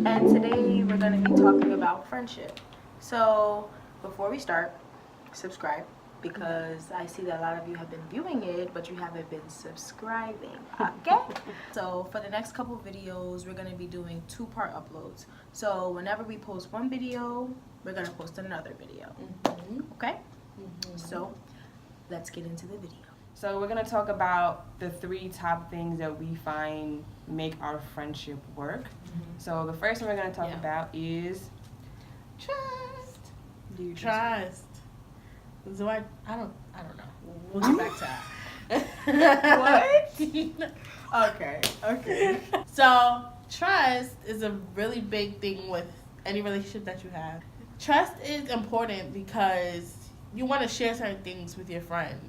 and today we're going to be talking about friendship. So, before we start, subscribe because I see that a lot of you have been viewing it, but you haven't been subscribing. Okay? So, for the next couple videos, we're going to be doing two-part uploads. So, whenever we post one video, we're going to post another video. Okay? So, let's get into the video. So we're going to talk about the 3 top things that we find make our friendship work. So the first one we're going to talk about is trust. Do you trust? So I don't know. We'll get back to that. What? Okay. So trust is a really big thing with any relationship that you have. Trust is important because you want to share certain things with your friend.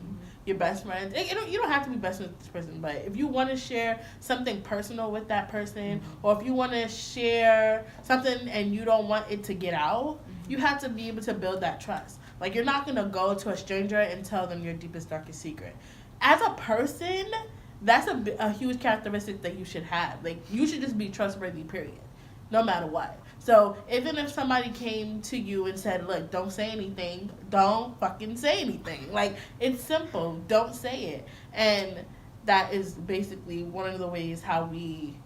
Your best friend. You don't have to be best friends with this person, but if you want to share something personal with that person, or if you want to share something and you don't want it to get out, you have to be able to build that trust. Like, you're not going to go to a stranger and tell them your deepest, darkest secret. As a person, that's a huge characteristic that you should have. Like, you should just be trustworthy, period, no matter what. So, even if somebody came to you and said, look, don't say anything, don't fucking say anything. Like, it's simple. Don't say it. And that is basically one of the ways how we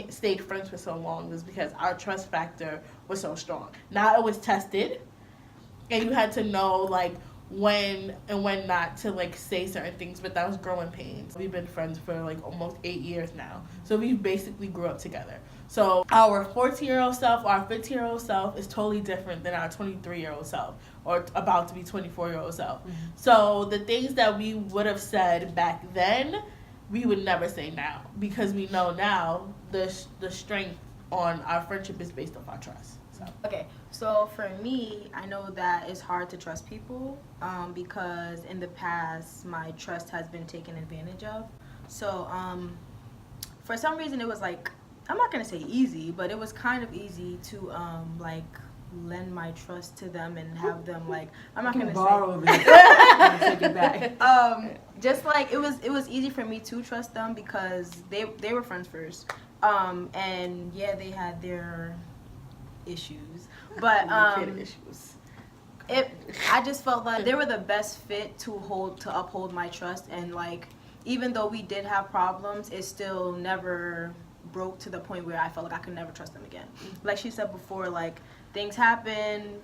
stayed friends for so long, was because our trust factor was so strong. Now it was tested, and you had to know, like, when and when not to, like, say certain things, but that was growing pains. We've been friends for, like, almost 8 years now. So we basically grew up together. So our 14-year-old self, our 15-year-old self is totally different than our 23-year-old self, or about to be 24-year-old self. So the things that we would have said back then, we would never say now, because we know now the strength on our friendship is based off our trust. Okay, so for me, I know that it's hard to trust people because in the past, my trust has been taken advantage of. So for some reason, it was like, I'm not going to say easy, but it was kind of easy to like lend my trust to them and have them, like, I'm not going to borrow say this. Take it back. just like it was easy for me to trust them because they were friends first. And yeah, they had their issues, but issues. I just felt like they were the best fit to uphold my trust, and like, even though we did have problems, it still never broke to the point where I felt like I could never trust them again. Like she said before, like, things happen.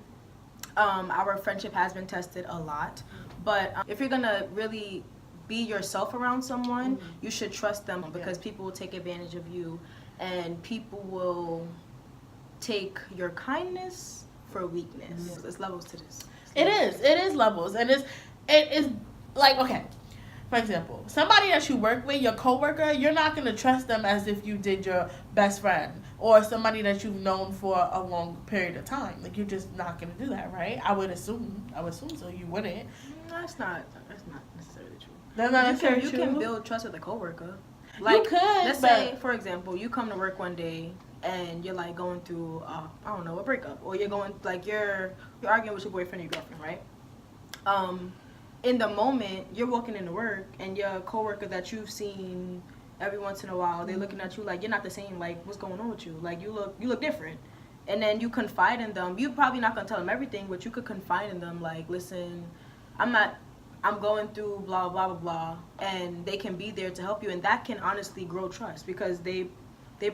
Our friendship has been tested a lot, but if you're gonna really be yourself around someone, you should trust them, because people will take advantage of you, and people will take your kindness for weakness. There's levels to this. It is levels, and it is like, okay, for example, somebody that you work with, your coworker, you're not gonna trust them as if you did your best friend, or somebody that you've known for a long period of time. Like, you're just not gonna do that, right? I would assume so. You wouldn't. That's not necessarily true. That's not necessarily true. You can build trust with a coworker. Like, you could. Let's say, for example, you come to work one day and you're like going through I don't know, a breakup, or you're going, like, you're arguing with your boyfriend or your girlfriend, right? In the moment, you're walking into work and your coworker that you've seen every once in a while, they're looking at you like, you're not the same, like, what's going on with you? Like, you look different. And then you confide in them. You're probably not gonna tell them everything, but you could confide in them, like, listen, I'm going through blah blah blah blah, and they can be there to help you, and that can honestly grow trust, because they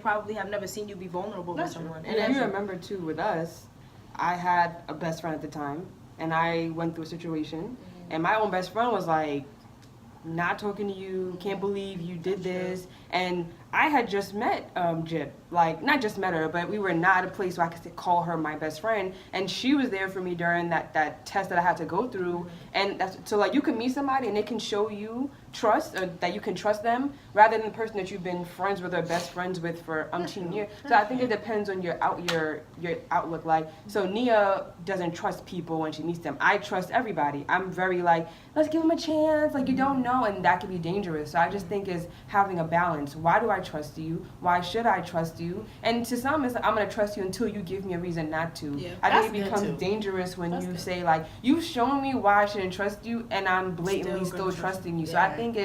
probably have never seen you be vulnerable with someone. And if you remember too, with us, I had a best friend at the time, and I went through a situation, and my own best friend was like, not talking to you, can't believe you did this. And I had just met Gypt, like, not just met her, but we were not at a place where I could call her my best friend, and she was there for me during that test that I had to go through. And so, like, you can meet somebody and they can show you trust, or that you can trust them, rather than the person that you've been friends with or best friends with for umpteen years. So I think it depends on your outlook. Like, so Nia doesn't trust people when she meets them. I trust everybody. I'm very like, let's give them a chance, like, you don't know, and that can be dangerous. So I just think is having a balance. Why do I trust you? Why should I trust you? And to some, it's like, I'm going to trust you until you give me a reason not to. Yeah, I think it becomes dangerous when you say, like, you've shown me why I shouldn't trust you, and I'm blatantly still trusting you. So I think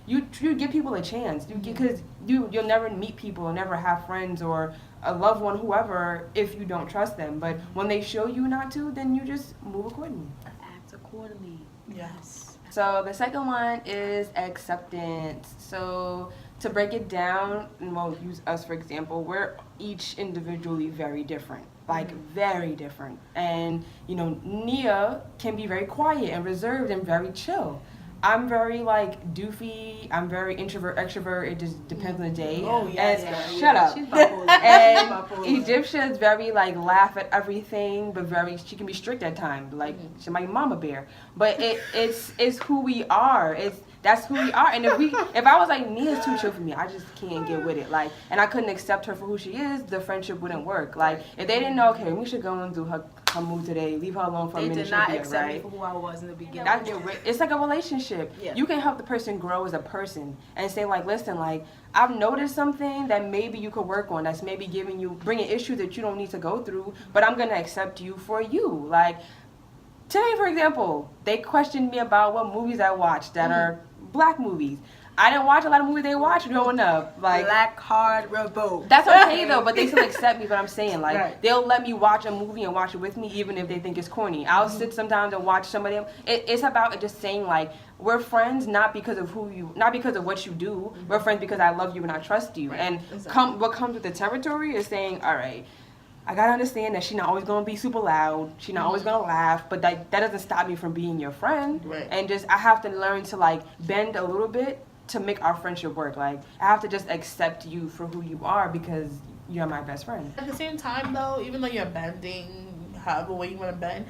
you give people a chance. Because you'll never meet people, or never have friends, or a loved one, whoever, if you don't trust them. But when they show you not to, then you just move accordingly. Act accordingly. Yes. So the second one is acceptance. So to break it down, and we'll use us for example, we're each individually very different. Like very different. And Nia can be very quiet and reserved and very chill. I'm very like doofy. I'm very introvert, extrovert. It just depends on the day. Oh yes. Shut up. She's bipolar. And She's bipolar. Egyptian is very like laugh at everything, but she can be strict at times. Like she's my mama bear. But it's who we are. That's who we are. And if I was like, Nia's too chill for me, I just can't get with it. Like, and I couldn't accept her for who she is, the friendship wouldn't work. Like, if they didn't know, okay, we should go and do her mood today, leave her alone for a minute. They did not she'll be accept me right. for who I was in the beginning. It's like a relationship. Yeah. You can help the person grow as a person and say like, listen, like, I've noticed something that maybe you could work on, that's maybe bringing issues that you don't need to go through, but I'm going to accept you for you. Like, today, for example, they questioned me about what movies I watched that are Black movies. I didn't watch a lot of movies they watched growing up. Like Black Hard Revolt. that's okay though, but they still accept me. But I'm saying like Right. they'll let me watch a movie and watch it with me, even if they think it's corny. I'll sit sometimes and watch somebody else. It's about just saying like we're friends not because of not because of what you do. We're friends because I love you and I trust you. Right. And Exactly. what comes with the territory is saying, all right, I gotta understand that she's not always gonna be super loud. She's not always gonna laugh, but that doesn't stop me from being your friend. Right. And just I have to learn to like bend a little bit to make our friendship work. Like I have to just accept you for who you are because you're my best friend. At the same time, though, even though you're bending however way you want to bend,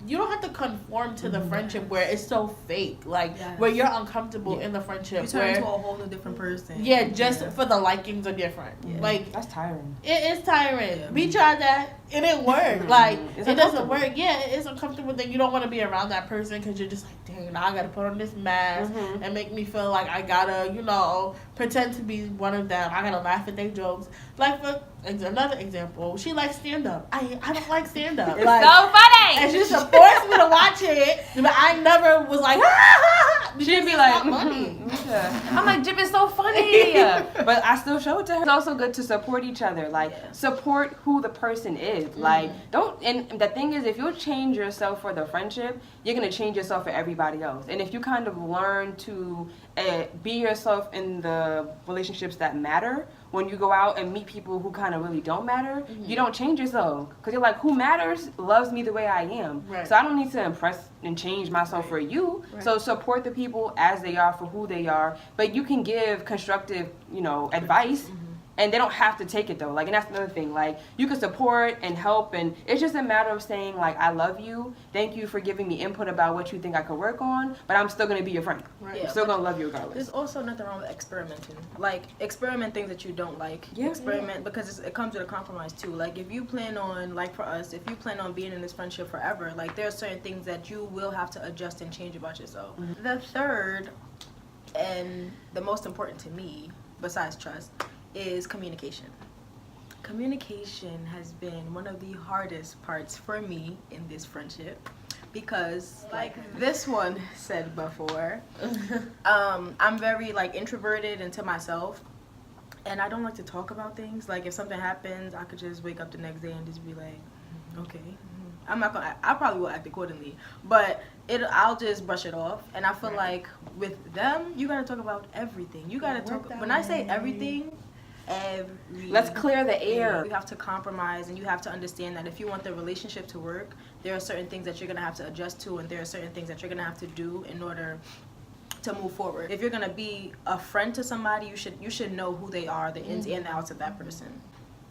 you don't have to conform to the friendship where it's so fake. Like, Yes. where you're uncomfortable in the friendship. You turn where, into a whole new different person. yeah, just for the likings of your friend. Yeah. Like, That's tiring. it is tiring. Yeah. We tried that. It didn't work. Like, It's it doesn't uncomfortable. work. Yeah, it's uncomfortable. Then you don't want to be around that person because you're just like, dang, now I got to put on this mask and make me feel like I got to, pretend to be one of them. I got to laugh at their jokes. Like, for another example, she likes stand-up. I don't like stand-up. It's like, so funny. and she used to force me to watch it, but I never was like, She'd be like, funny. I'm like, Jip is so funny. But I still show it to her. It's also good to support each other. Like, support who the person is. Like, and the thing is, if you change yourself for the friendship, you're going to change yourself for everybody else. And if you kind of learn to be yourself in the relationships that matter, when you go out and meet people who kind of really don't matter, you don't change yourself. Because you're like, who matters loves me the way I am. Right. So I don't need to impress and change myself for you. Right. So support the people as they are for who they are. But you can give constructive, advice. And they don't have to take it though. Like, and that's another thing. Like, you can support and help, and it's just a matter of saying like, I love you. Thank you for giving me input about what you think I could work on. But I'm still gonna be your friend. Right. Yeah, I'm still but gonna love you regardless. There's also nothing wrong with experimenting. Like, experiment things that you don't like. Yeah, Experiment because it comes with a compromise too. Like, if you plan on, like for us, if you plan on being in this friendship forever, like there are certain things that you will have to adjust and change about yourself. The third, and the most important to me, besides trust, is communication. Communication has been one of the hardest parts for me in this friendship because, like this one said before, I'm very like introverted into myself, and I don't like to talk about things. Like, if something happens, I could just wake up the next day and just be like, okay. I'm not gonna. I probably will act accordingly, but I'll just brush it off. And I feel like with them, you gotta talk about everything. You gotta talk. When I say everything, Let's clear the air. You have to compromise, and you have to understand that if you want the relationship to work, there are certain things that you're gonna have to adjust to, and there are certain things that you're gonna have to do in order to move forward. If you're gonna be a friend to somebody, you should know who they are, the ins and outs of that person.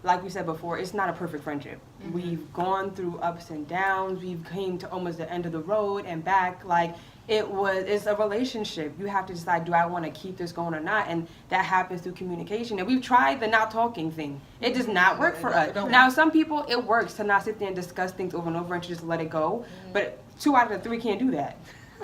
Like we said before, it's not a perfect friendship. We've gone through ups and downs. We've came to almost the end of the road and back. Like, it's a relationship. You have to decide, do I want to keep this going or not? And that happens through communication. And we've tried the not talking thing. It does not work for us. Now, some people, it works to not sit there and discuss things over and over and to just let it go. But 2 out of the 3 can't do that.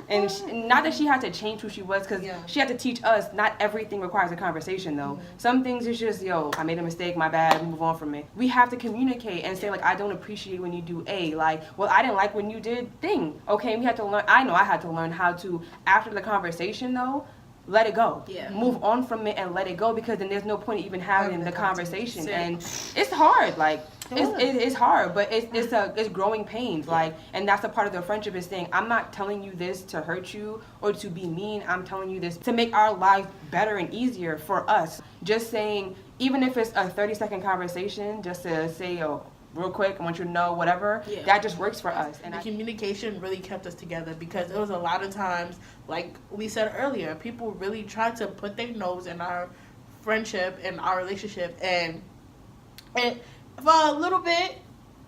And not that she had to change who she was, because she had to teach us not everything requires a conversation, though. Some things is just, I made a mistake, my bad, move on from it. We have to communicate and say, like, I don't appreciate when you do A. Like, well, I didn't like when you did thing. Okay, we had to learn. I know I had to learn how to, after the conversation, though, let it go. Yeah. Move on from it and let it go, because then there's no point even having the conversation. Same. And it's hard. Like, it's hard, but it's growing pains. Like, and that's a part of the friendship, is saying, I'm not telling you this to hurt you or to be mean. I'm telling you this to make our lives better and easier for us. Just saying, even if it's a 30-second conversation, just to say, oh, real quick, I want you to know whatever, that just works for us. And the communication really kept us together, because it was a lot of times, like we said earlier, people really tried to put their nose in our friendship and our relationship, and for a little bit,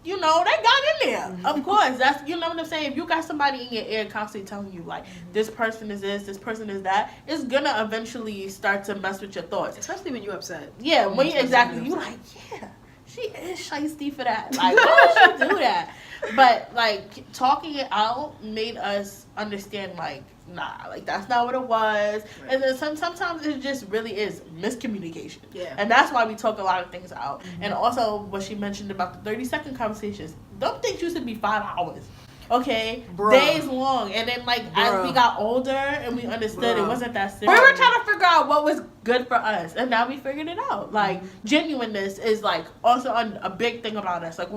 you know, they got in there. Of course, that's, you know what I'm saying? If you got somebody in your ear constantly telling you, like, this person is this person is that, it's gonna eventually start to mess with your thoughts. Especially when you're upset. Yeah, when you exactly, you like, yeah, she is shiesty for that. Like, why would she do that? But, like, talking it out made us understand, like, nah, like, that's not what it was. Right. And then sometimes it just really is miscommunication. Yeah. And that's why we talk a lot of things out. Mm-hmm. And also, what she mentioned about the 30-second conversations, them things used to be 5 hours. Okay? Bruh. Days long. And then, like, as we got older and we understood it wasn't that serious, we were trying to figure out what was good for us. And now we figured it out. Like, genuineness is, like, also a big thing about us. Like,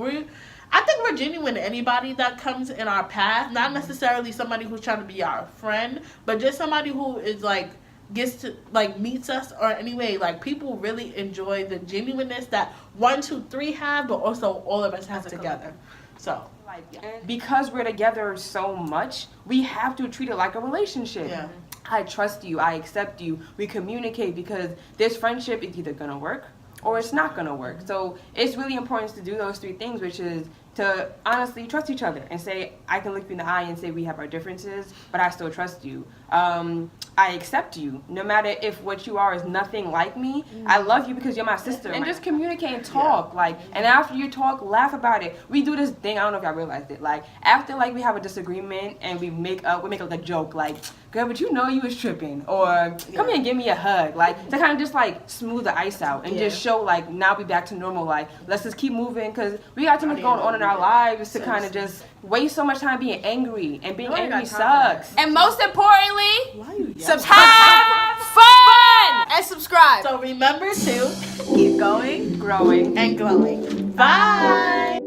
I think we're genuine to anybody that comes in our path. Not necessarily somebody who's trying to be our friend, but just somebody who is, like, gets to, like, meets us, or anyway, like, people really enjoy the genuineness that 1, 2, 3 have, but also all of us have together. So, like, because we're together so much, we have to treat it like a relationship. Yeah. I trust you. I accept you. We communicate, because this friendship is either gonna work or it's not gonna work. So it's really important to do those 3 things, which is to honestly trust each other and say, I can look you in the eye and say we have our differences, but I still trust you. I accept you, no matter if what you are is nothing like me. I love you because you're my sister. And just communicate and talk, like, and after you talk, laugh about it. We do this thing, I don't know if y'all realized it, like, after, like, we have a disagreement and we make like a joke, like, girl, but you know you was tripping, or come here and give me a hug, like, to kind of just, like, smooth the ice out and just show, like, now we back to normal, like, let's just keep moving, because we got too much going on in our lives to kind of just waste so much time being angry, and being angry sucks. And most importantly, have fun and subscribe. So remember to keep going, growing, and glowing. Bye.